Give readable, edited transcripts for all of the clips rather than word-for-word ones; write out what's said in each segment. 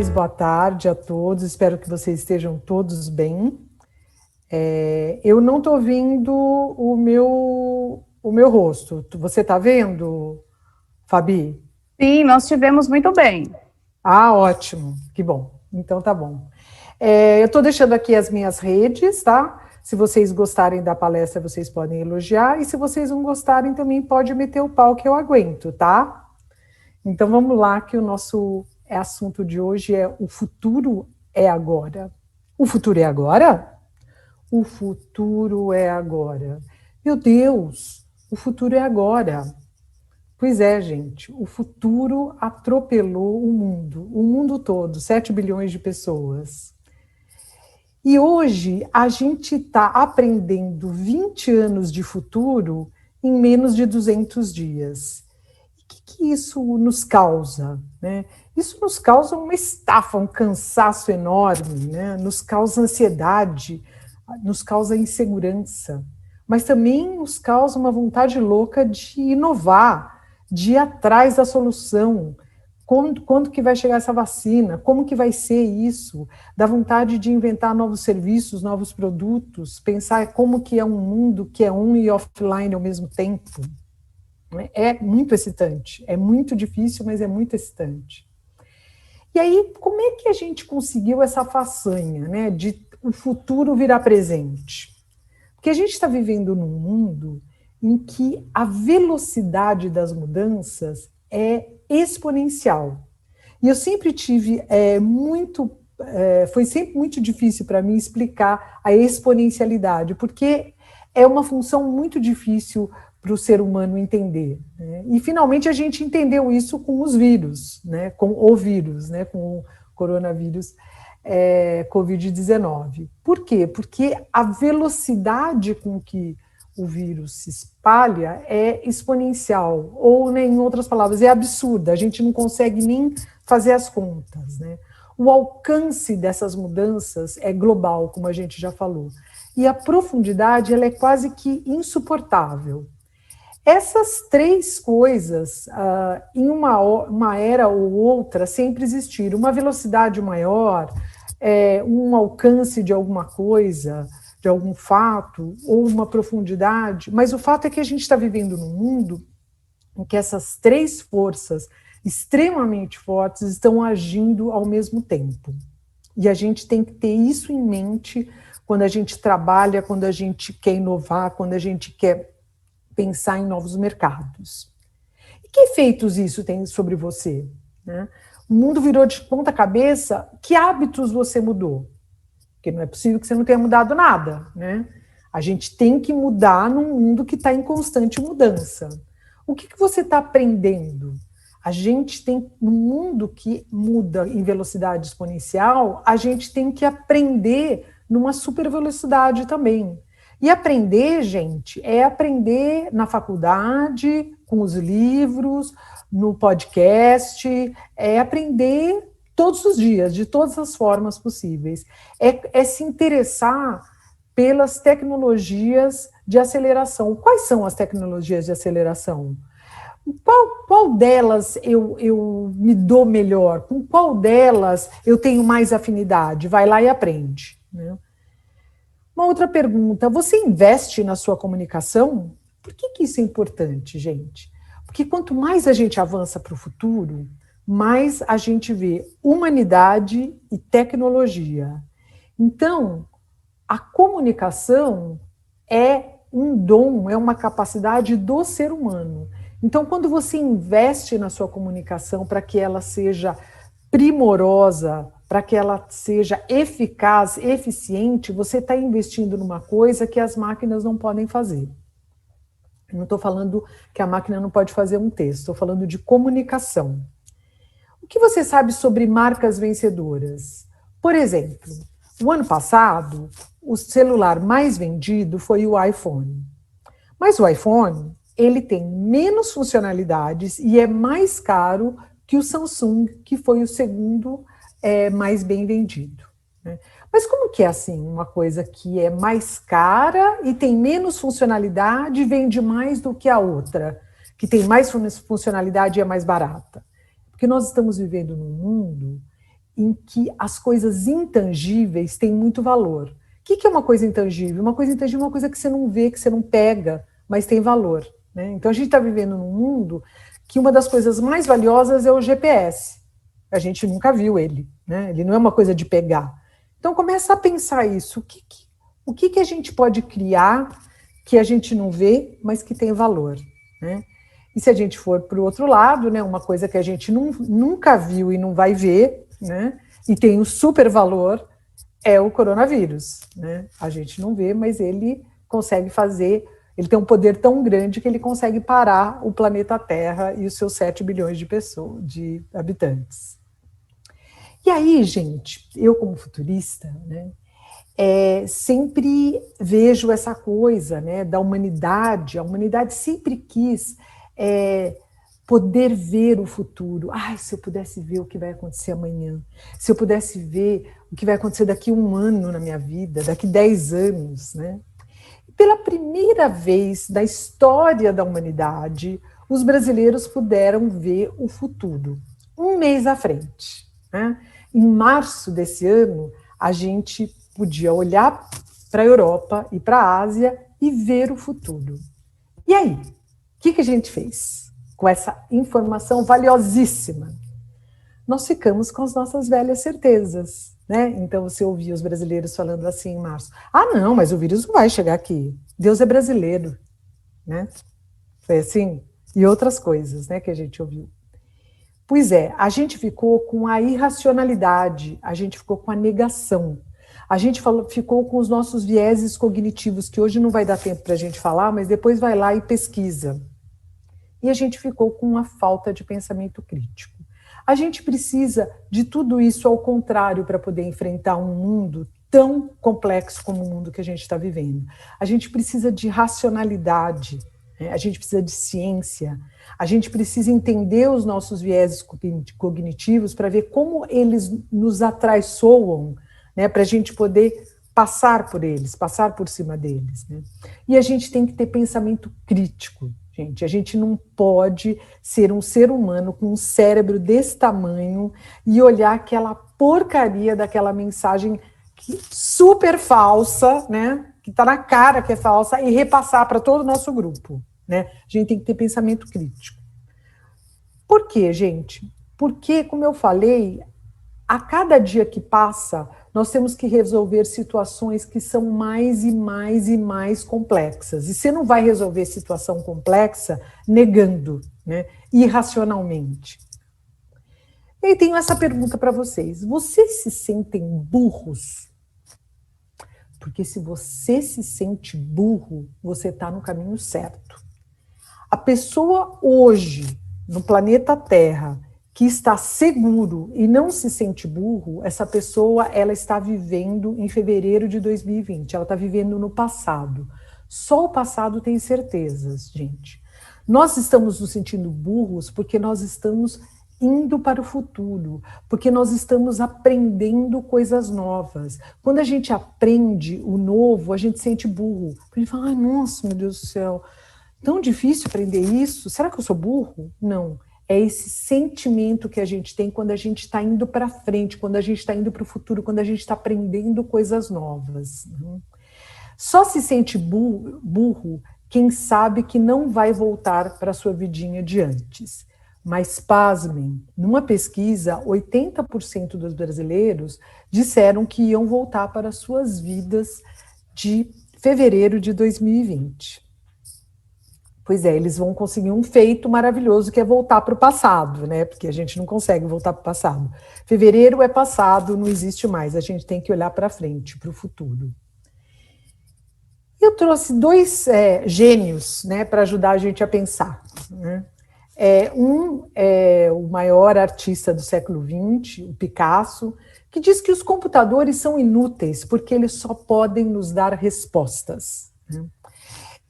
boa tarde a todos, espero que vocês estejam todos bem. Eu não estou vendo o meu rosto. Você está vendo, Fabi? Sim, nós tivemos muito bem. Ah, ótimo, que bom. Então tá bom. Eu estou deixando aqui as minhas redes, tá? Se vocês gostarem da palestra, vocês podem elogiar, e se vocês não gostarem, também pode meter o pau que eu aguento, tá? Então vamos lá, que o nosso assunto de hoje é o futuro é agora. O futuro é agora? O futuro é agora. Meu Deus, o futuro é agora. Pois é, gente, o futuro atropelou o mundo todo, 7 bilhões de pessoas. E hoje a gente está aprendendo 20 anos de futuro em menos de 200 dias. E o que isso nos causa, né? Isso nos causa uma estafa, um cansaço enorme, né? Nos causa ansiedade, nos causa insegurança, mas também nos causa uma vontade louca de inovar, de ir atrás da solução. Quando que vai chegar essa vacina? Como que vai ser isso? Dá vontade de inventar novos serviços, novos produtos, pensar como que é um mundo que é on e offline ao mesmo tempo. É muito excitante, é muito difícil, mas é muito excitante. E aí, como é que a gente conseguiu essa façanha, né, de o futuro virar presente? Porque a gente está vivendo num mundo em que a velocidade das mudanças é exponencial. E eu sempre tive foi sempre muito difícil para mim explicar a exponencialidade, porque é uma função muito difícil para o ser humano entender, né? E finalmente a gente entendeu isso com os vírus, né? Com o vírus, né? Com o coronavírus Covid-19. Por quê? Porque a velocidade com que o vírus se espalha é exponencial, ou, né, em outras palavras, é absurda, a gente não consegue nem fazer as contas, né? O alcance dessas mudanças é global, como a gente já falou, e a profundidade ela é quase que insuportável. Essas três coisas, em uma era ou outra, sempre existiram. Uma velocidade maior, um alcance de alguma coisa, de algum fato, ou uma profundidade, mas o fato é que a gente está vivendo num mundo em que essas três forças extremamente fortes estão agindo ao mesmo tempo. E a gente tem que ter isso em mente quando a gente trabalha, quando a gente quer inovar, quando a gente quer pensar em novos mercados. E que efeitos isso tem sobre você, né? O mundo virou de ponta cabeça, que hábitos você mudou? Porque não é possível que você não tenha mudado nada, né? A gente tem que mudar num mundo que está em constante mudança. O que você está aprendendo? A gente tem, num mundo que muda em velocidade exponencial, a gente tem que aprender numa super velocidade também. E aprender, gente, é aprender na faculdade, com os livros, no podcast, é aprender todos os dias, de todas as formas possíveis. É se interessar pelas tecnologias de aceleração. Quais são as tecnologias de aceleração? Qual delas eu me dou melhor? Com qual delas eu tenho mais afinidade? Vai lá e aprende, né? Uma outra pergunta, você investe na sua comunicação? Por que isso é importante, gente? Porque quanto mais a gente avança para o futuro, mais a gente vê humanidade e tecnologia. Então, a comunicação é um dom, é uma capacidade do ser humano. Então, quando você investe na sua comunicação para que ela seja primorosa, para que ela seja eficaz, eficiente, você está investindo numa coisa que as máquinas não podem fazer. Eu não estou falando que a máquina não pode fazer um texto, estou falando de comunicação. O que você sabe sobre marcas vencedoras? Por exemplo, o ano passado, o celular mais vendido foi o iPhone. Mas o iPhone, ele tem menos funcionalidades e é mais caro que o Samsung, que foi o segundo mais bem vendido, né? Mas como que é assim, uma coisa que é mais cara e tem menos funcionalidade e vende mais do que a outra, que tem mais funcionalidade e é mais barata? Porque nós estamos vivendo num mundo em que as coisas intangíveis têm muito valor. O que é uma coisa intangível? Uma coisa intangível é uma coisa que você não vê, que você não pega, mas tem valor, né? Então, a gente está vivendo num mundo que uma das coisas mais valiosas é o GPS. A gente nunca viu ele, né? Ele não é uma coisa de pegar. Então, começa a pensar isso. O que a gente pode criar que a gente não vê, mas que tem valor, né? E se a gente for para o outro lado, né, uma coisa que a gente nunca viu e não vai ver, né, e tem um super valor, é o coronavírus, né? A gente não vê, mas ele consegue fazer, ele tem um poder tão grande que ele consegue parar o planeta Terra e os seus 7 bilhões de pessoas, de habitantes. E aí, gente, eu como futurista, né, sempre vejo essa coisa, né, da humanidade. A humanidade sempre quis poder ver o futuro. Ai, se eu pudesse ver o que vai acontecer amanhã, se eu pudesse ver o que vai acontecer daqui 1 ano na minha vida, daqui 10 anos, né? Pela primeira vez na história da humanidade, os brasileiros puderam ver o futuro, 1 mês à frente, né? Em março desse ano, a gente podia olhar para a Europa e para a Ásia e ver o futuro. E aí, o que a gente fez com essa informação valiosíssima? Nós ficamos com as nossas velhas certezas, né? Então, você ouvia os brasileiros falando assim em março: ah, não, mas o vírus não vai chegar aqui. Deus é brasileiro, né? Foi assim? E outras coisas, né, que a gente ouviu. Pois é, a gente ficou com a irracionalidade, a gente ficou com a negação, a gente ficou com os nossos vieses cognitivos, que hoje não vai dar tempo para a gente falar, mas depois vai lá e pesquisa. E a gente ficou com uma falta de pensamento crítico. A gente precisa de tudo isso ao contrário para poder enfrentar um mundo tão complexo como o mundo que a gente está vivendo. A gente precisa de racionalidade, né? A gente precisa de ciência, a gente precisa entender os nossos vieses cognitivos para ver como eles nos atraiçoam, né? Para a gente poder passar por eles, passar por cima deles, né? E a gente tem que ter pensamento crítico. Gente, a gente não pode ser um ser humano com um cérebro desse tamanho e olhar aquela porcaria daquela mensagem super falsa, né, que está na cara que é falsa, e repassar para todo o nosso grupo, né? A gente tem que ter pensamento crítico. Por quê, gente? Porque, como eu falei, a cada dia que passa, nós temos que resolver situações que são mais e mais e mais complexas. E você não vai resolver situação complexa negando, né, irracionalmente. E aí tenho essa pergunta para vocês. Vocês se sentem burros? Porque se você se sente burro, você está no caminho certo. A pessoa hoje, no planeta Terra, que está seguro e não se sente burro, essa pessoa, ela está vivendo em fevereiro de 2020, ela está vivendo no passado. Só o passado tem certezas, gente. Nós estamos nos sentindo burros porque nós estamos indo para o futuro, porque nós estamos aprendendo coisas novas. Quando a gente aprende o novo, a gente sente burro. A gente fala, ai, nossa, meu Deus do céu, tão difícil aprender isso? Será que eu sou burro? Não. É esse sentimento que a gente tem quando a gente está indo para frente, quando a gente está indo para o futuro, quando a gente está aprendendo coisas novas. Só se sente burro quem sabe que não vai voltar para a sua vidinha de antes. Mas, pasmem, numa pesquisa, 80% dos brasileiros disseram que iam voltar para as suas vidas de fevereiro de 2020. Pois é, eles vão conseguir um feito maravilhoso, que é voltar para o passado, né? Porque a gente não consegue voltar para o passado. Fevereiro é passado, não existe mais. A gente tem que olhar para frente, para o futuro. Eu trouxe 2 gênios, né, para ajudar a gente a pensar, né? Um é o maior artista do século XX, o Picasso, que diz que os computadores são inúteis porque eles só podem nos dar respostas, né?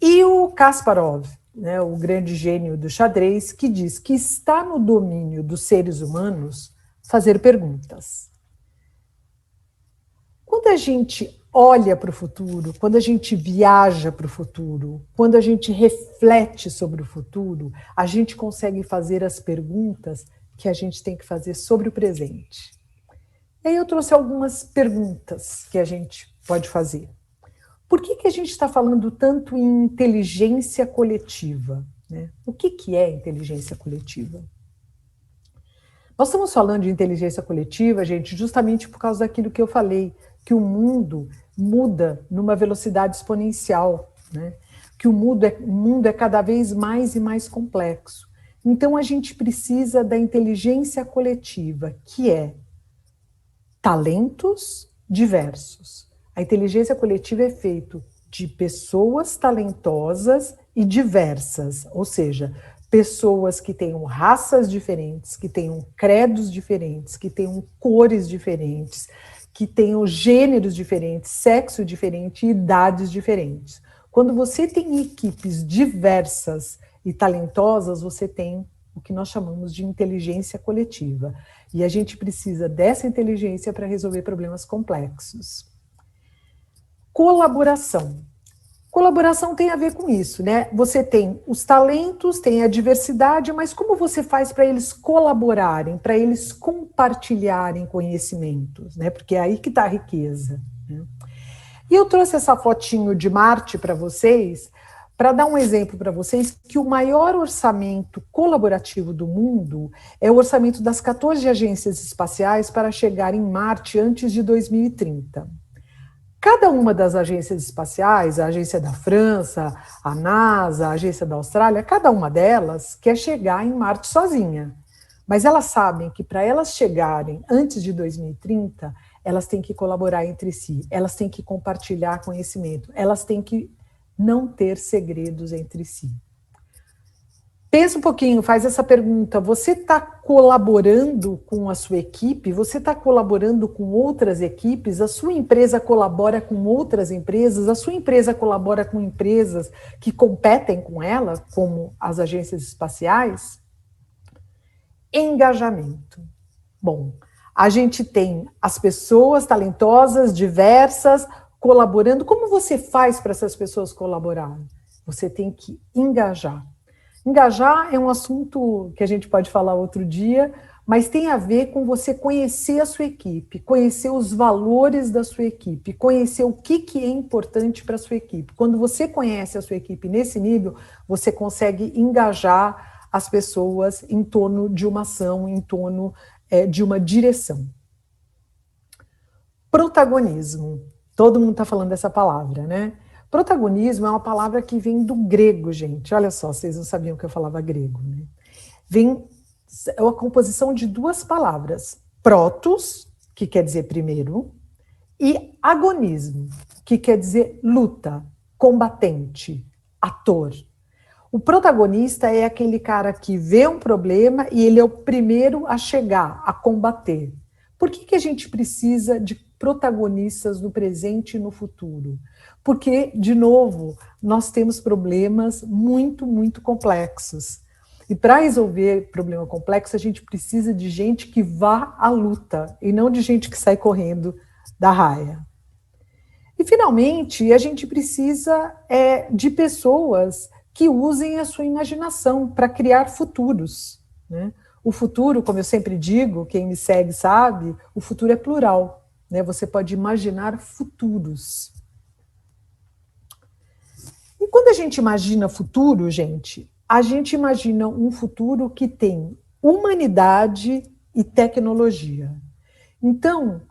E o Kasparov, né, o grande gênio do xadrez, que diz que está no domínio dos seres humanos fazer perguntas. Quando a gente olha para o futuro, quando a gente viaja para o futuro, quando a gente reflete sobre o futuro, a gente consegue fazer as perguntas que a gente tem que fazer sobre o presente. E aí eu trouxe algumas perguntas que a gente pode fazer. Por que a gente está falando tanto em inteligência coletiva, né? O que é inteligência coletiva? Nós estamos falando de inteligência coletiva, gente, justamente por causa daquilo que eu falei, que o mundo muda numa velocidade exponencial, né? Que o mundo é cada vez mais e mais complexo. Então, a gente precisa da inteligência coletiva, que é talentos diversos. A inteligência coletiva é feita de pessoas talentosas e diversas, ou seja, pessoas que tenham raças diferentes, que tenham credos diferentes, que tenham cores diferentes, que tenham gêneros diferentes, sexo diferente e idades diferentes. Quando você tem equipes diversas e talentosas, você tem o que nós chamamos de inteligência coletiva. E a gente precisa dessa inteligência para resolver problemas complexos. Colaboração. Colaboração tem a ver com isso, né? Você tem os talentos, tem a diversidade, mas como você faz para eles colaborarem, para eles compartilharem conhecimentos, né? Porque é aí que está a riqueza, né? E eu trouxe essa fotinho de Marte para vocês, para dar um exemplo para vocês que o maior orçamento colaborativo do mundo é o orçamento das 14 agências espaciais para chegar em Marte antes de 2030. Cada uma das agências espaciais, a agência da França, a NASA, a agência da Austrália, cada uma delas quer chegar em Marte sozinha. Mas elas sabem que para elas chegarem antes de 2030, elas têm que colaborar entre si, elas têm que compartilhar conhecimento, elas têm que não ter segredos entre si. Pensa um pouquinho, faz essa pergunta, você está colaborando com a sua equipe? Você está colaborando com outras equipes? A sua empresa colabora com outras empresas? A sua empresa colabora com empresas que competem com ela, como as agências espaciais? Engajamento. Bom, a gente tem as pessoas talentosas, diversas, colaborando. Como você faz para essas pessoas colaborarem? Você tem que engajar. Engajar é um assunto que a gente pode falar outro dia, mas tem a ver com você conhecer a sua equipe, conhecer os valores da sua equipe, conhecer o que é importante para a sua equipe. Quando você conhece a sua equipe nesse nível, você consegue engajar as pessoas em torno de uma ação, em torno de uma direção. Protagonismo. Todo mundo está falando dessa palavra, né? Protagonismo é uma palavra que vem do grego, gente. Olha só, vocês não sabiam que eu falava grego, né? É uma composição de duas palavras. Protos, que quer dizer primeiro, e agonismo, que quer dizer luta, combatente, ator. O protagonista é aquele cara que vê um problema e ele é o primeiro a chegar, a combater. Por que a gente precisa de protagonistas no presente e no futuro? Porque, de novo, nós temos problemas muito, muito complexos. E para resolver problema complexo, a gente precisa de gente que vá à luta, e não de gente que sai correndo da raia. E, finalmente, a gente precisa de pessoas que usem a sua imaginação para criar futuros, né? O futuro, como eu sempre digo, quem me segue sabe, o futuro é plural, né? Você pode imaginar futuros. E quando a gente imagina futuro, gente, a gente imagina um futuro que tem humanidade e tecnologia. Então,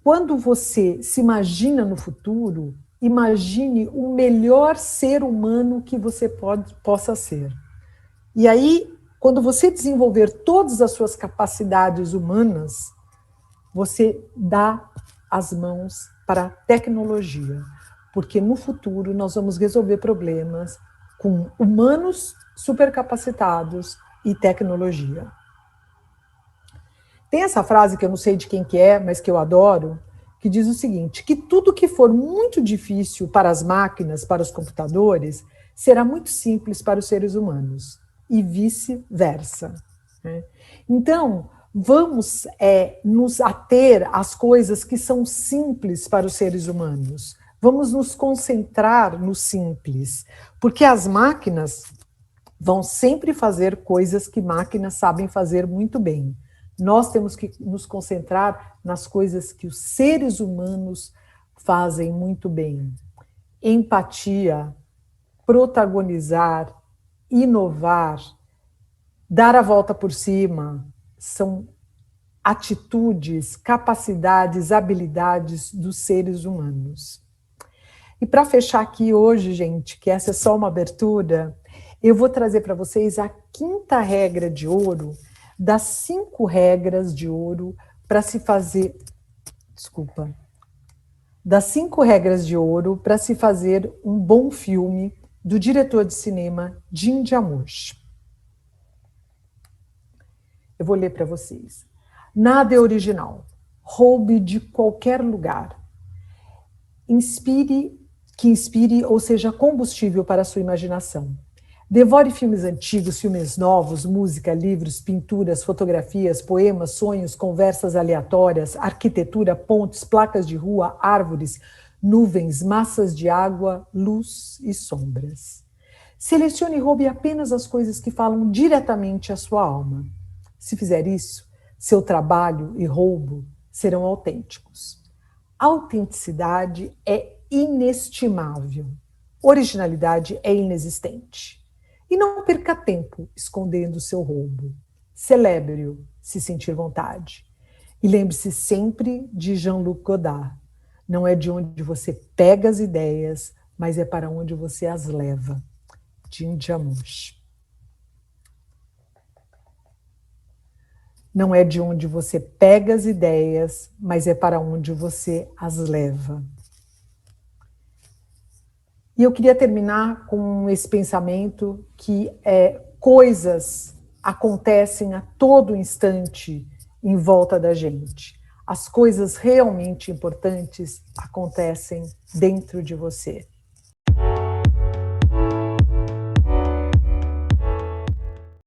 quando você se imagina no futuro, imagine o melhor ser humano que você possa ser. E aí, quando você desenvolver todas as suas capacidades humanas, você dá as mãos para a tecnologia. Porque no futuro nós vamos resolver problemas com humanos supercapacitados e tecnologia. Tem essa frase que eu não sei de quem que é, mas que eu adoro, que diz o seguinte, que tudo que for muito difícil para as máquinas, para os computadores, será muito simples para os seres humanos, e vice-versa, né? Então, vamos nos ater às coisas que são simples para os seres humanos. Vamos nos concentrar no simples, porque as máquinas vão sempre fazer coisas que máquinas sabem fazer muito bem. Nós temos que nos concentrar nas coisas que os seres humanos fazem muito bem. Empatia, protagonizar, inovar, dar a volta por cima, são atitudes, capacidades, habilidades dos seres humanos. E para fechar aqui hoje, gente, que essa é só uma abertura, eu vou trazer para vocês a 5ª regra de ouro, das 5 regras de ouro para se fazer... Desculpa. Das 5 regras de ouro para se fazer um bom filme do diretor de cinema Jim Jarmusch. Eu vou ler para vocês. Nada é original. Roube de qualquer lugar. Que inspire ou seja combustível para a sua imaginação. Devore filmes antigos, filmes novos, música, livros, pinturas, fotografias, poemas, sonhos, conversas aleatórias, arquitetura, pontes, placas de rua, árvores, nuvens, massas de água, luz e sombras. Selecione e roube apenas as coisas que falam diretamente à sua alma. Se fizer isso, seu trabalho e roubo serão autênticos. Autenticidade é inestimável. Originalidade é inexistente. E não perca tempo escondendo o seu roubo. Celebre-o, se sentir vontade. E lembre-se sempre de Jean-Luc Godard. Não é de onde você pega as ideias, mas é para onde você as leva. Jim Jarmusch. Não é de onde você pega as ideias, mas é para onde você as leva. E eu queria terminar com esse pensamento que coisas acontecem a todo instante em volta da gente. As coisas realmente importantes acontecem dentro de você.